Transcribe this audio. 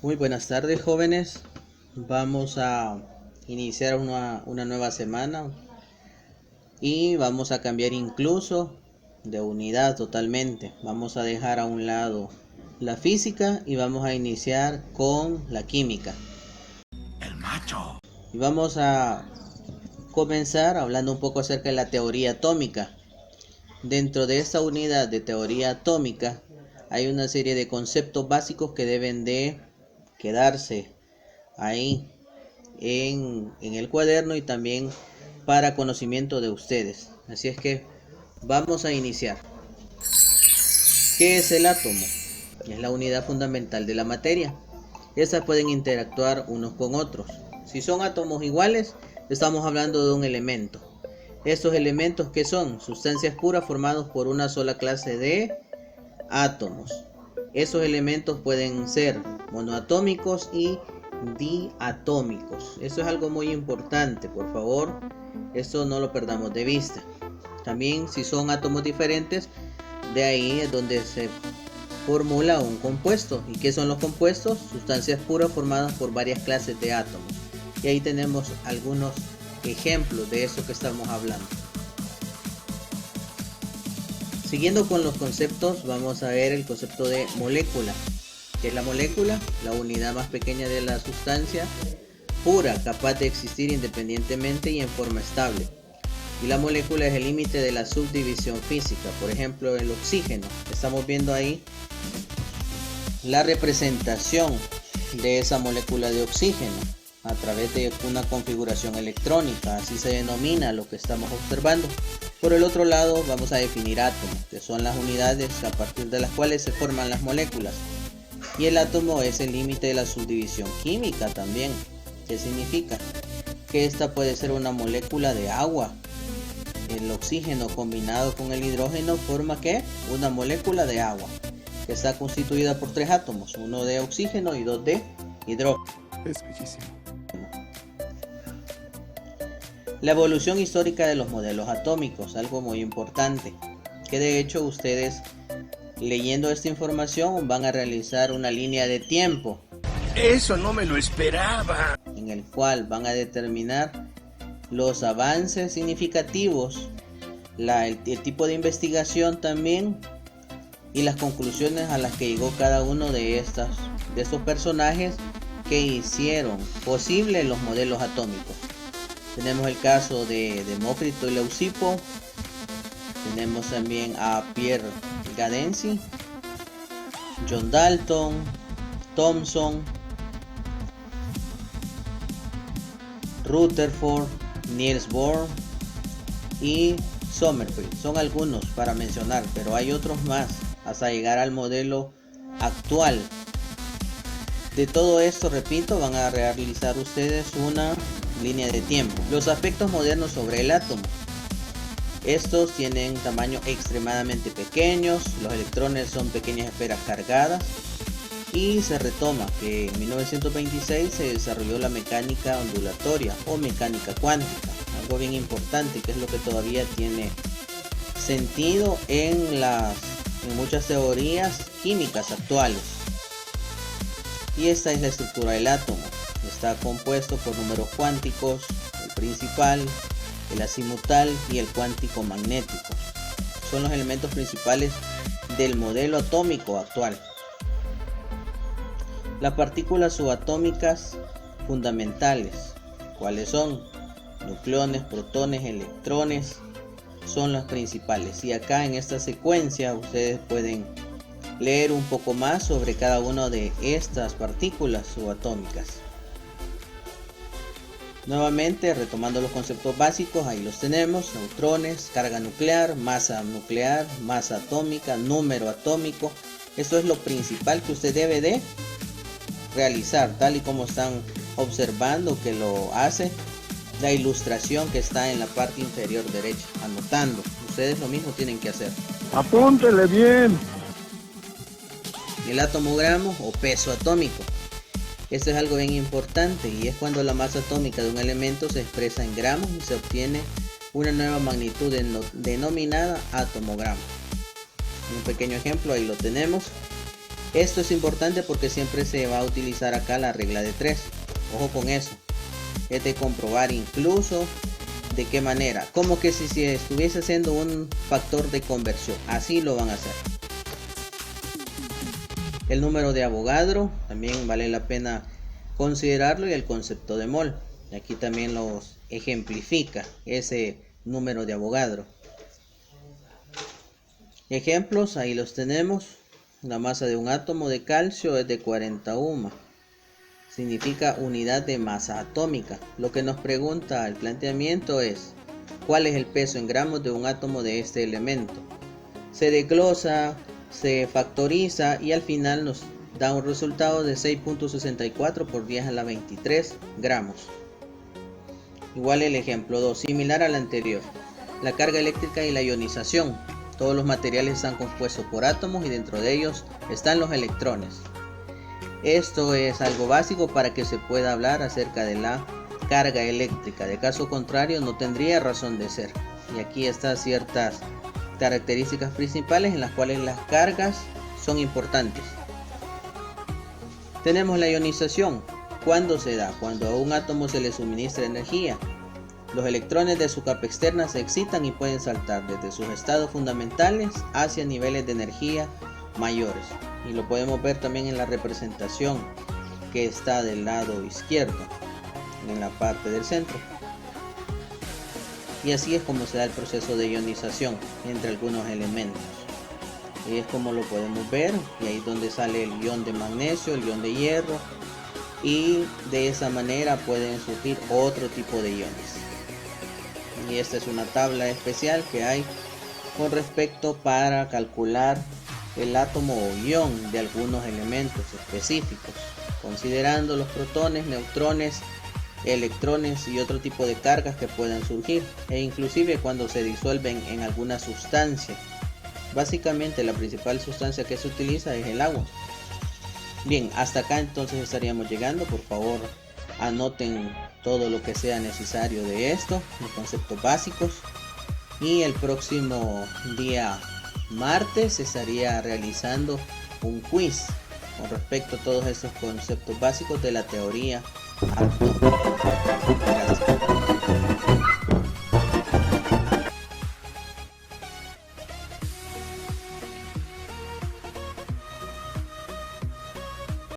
Muy buenas tardes, jóvenes. Vamos a iniciar una nueva semana y vamos a cambiar incluso de unidad totalmente. Vamos a dejar a un lado la física y vamos a iniciar con la química. El macho. Y vamos a comenzar hablando un poco acerca de la teoría atómica. Dentro de esta unidad de teoría atómica hay una serie de conceptos básicos que deben de quedarse ahí en el cuaderno y también para conocimiento de ustedes. Así es que vamos a iniciar. ¿Qué es el átomo? Es la unidad fundamental de la materia. Estas pueden interactuar unos con otros. Si son átomos iguales, estamos hablando de un elemento. Estos elementos, ¿qué son? Sustancias puras formadas por una sola clase de átomos. Esos elementos pueden ser monoatómicos y diatómicos. Eso es algo muy importante, por favor, eso no lo perdamos de vista. También si son átomos diferentes, de ahí es donde se formula un compuesto. ¿Y qué son los compuestos? Sustancias puras formadas por varias clases de átomos. Y ahí tenemos algunos ejemplos de eso que estamos hablando. Siguiendo con los conceptos, vamos a ver el concepto de molécula. ¿Qué es la molécula? La unidad más pequeña de la sustancia pura, capaz de existir independientemente y en forma estable. Y la molécula es el límite de la subdivisión física. Por ejemplo, el oxígeno. Estamos viendo ahí la representación de esa molécula de oxígeno a través de una configuración electrónica. Así se denomina lo que estamos observando. Por el otro lado, vamos a definir átomos, que son las unidades a partir de las cuales se forman las moléculas. Y el átomo es el límite de la subdivisión química también. ¿Qué significa? Que esta puede ser una molécula de agua. El oxígeno combinado con el hidrógeno forma ¿qué? Una molécula de agua, que está constituida por 3 átomos, uno de oxígeno y 2 de hidrógeno. Es bellísimo. La evolución histórica de los modelos atómicos, algo muy importante, que de hecho ustedes leyendo esta información van a realizar una línea de tiempo. Eso no me lo esperaba. En el cual van a determinar los avances significativos, el tipo de investigación también y las conclusiones a las que llegó cada uno de estos personajes que hicieron posible los modelos atómicos. Tenemos el caso de Demócrito y Leucipo. Tenemos también a Pierre Gadenzi, John Dalton, Thomson, Rutherford, Niels Bohr y Sommerfeld. Son algunos para mencionar, pero hay otros más hasta llegar al modelo actual. De todo esto, repito, van a realizar ustedes una línea de tiempo. Los aspectos modernos sobre el átomo. Estos tienen tamaño extremadamente pequeños, los electrones son pequeñas esferas cargadas y se retoma que en 1926 se desarrolló la mecánica ondulatoria o mecánica cuántica, algo bien importante que es lo que todavía tiene sentido en muchas teorías químicas actuales. Y esta es la estructura del átomo. Está compuesto por números cuánticos, el principal, el azimutal y el cuántico magnético. Son los elementos principales del modelo atómico actual. Las partículas subatómicas fundamentales, ¿cuáles son? Nucleones, protones, electrones, son las principales. Y acá en esta secuencia ustedes pueden leer un poco más sobre cada una de estas partículas subatómicas. Nuevamente, retomando los conceptos básicos, ahí los tenemos: neutrones, carga nuclear, masa atómica, número atómico. Esto es lo principal que usted debe de realizar, tal y como están observando que lo hace la ilustración que está en la parte inferior derecha, anotando. Ustedes lo mismo tienen que hacer. Apúntele bien. El atomogramo o peso atómico. Esto es algo bien importante y es cuando la masa atómica de un elemento se expresa en gramos y se obtiene una nueva magnitud denominada atomogramo. Un pequeño ejemplo, ahí lo tenemos. Esto es importante porque siempre se va a utilizar acá la regla de 3. Ojo con eso. Es de comprobar incluso de qué manera. Como que si estuviese haciendo un factor de conversión. Así lo van a hacer. El número de Avogadro también vale la pena considerarlo, y el concepto de mol. Aquí también los ejemplifica ese número de Avogadro. Ejemplos, ahí los tenemos. La masa de un átomo de calcio es de 40 UMA. Significa unidad de masa atómica. Lo que nos pregunta el planteamiento es: ¿cuál es el peso en gramos de un átomo de este elemento? Se desglosa, se factoriza y al final nos da un resultado de 6.64 por 10 a la 23 gramos. Igual el ejemplo 2, similar al anterior. La carga eléctrica y la ionización. Todos los materiales están compuestos por átomos y dentro de ellos están los electrones. Esto es algo básico para que se pueda hablar acerca de la carga eléctrica. De caso contrario no tendría razón de ser. Y aquí están ciertas características principales en las cuales las cargas son importantes. Tenemos la ionización. ¿Cuándo se da? Cuando a un átomo se le suministra energía. Los electrones de su capa externa se excitan y pueden saltar desde sus estados fundamentales hacia niveles de energía mayores. Y lo podemos ver también en la representación que está del lado izquierdo, en la parte del centro. Y así es como se da el proceso de ionización entre algunos elementos. Y es como lo podemos ver, y ahí es donde sale el ion de magnesio, el ion de hierro, y de esa manera pueden surgir otro tipo de iones. Y esta es una tabla especial que hay con respecto para calcular el átomo o ion de algunos elementos específicos, considerando los protones, neutrones, electrones y otro tipo de cargas que puedan surgir, e inclusive cuando se disuelven en alguna sustancia. Básicamente la principal sustancia que se utiliza es el agua. Bien, hasta acá entonces estaríamos llegando. Por favor, anoten todo lo que sea necesario de esto, los conceptos básicos, y el próximo día martes estaría realizando un quiz con respecto a todos estos conceptos básicos de la teoría atómica.